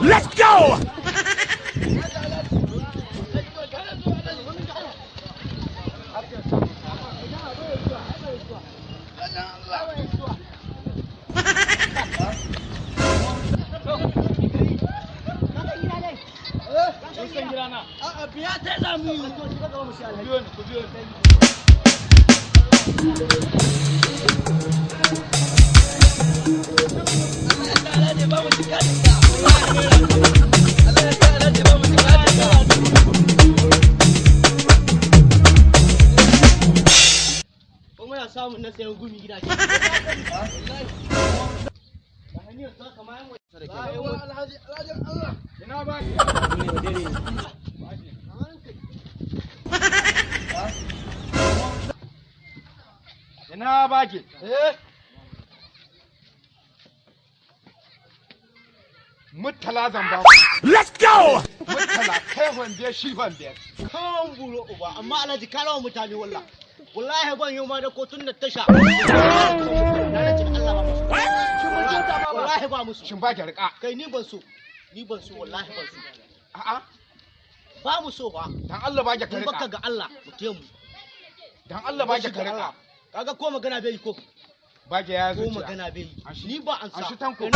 Let's go! samun na sayan gumi gida ke. Ina baki? Mutala zan ba. Let's go! Mutala kai wanda shi wanda. Kan buro uba amma Alhaji ka rawa mutane wallahi. Wallahi ban yau ma da kotun da tasha. Wallahi ba musu. Shin ba ki rika? Kai ni ban so. Ni ban so wallahi ban so. A'a. Ba mu so ba. Dan Allah ba ki rika. Baka ga Allah mutum mu. Dan Allah ba ki rika. Kaga ko magana bai ko. Ba ki ya zuciya. Ko magana bai. Ni ba an sa. An shi tanko.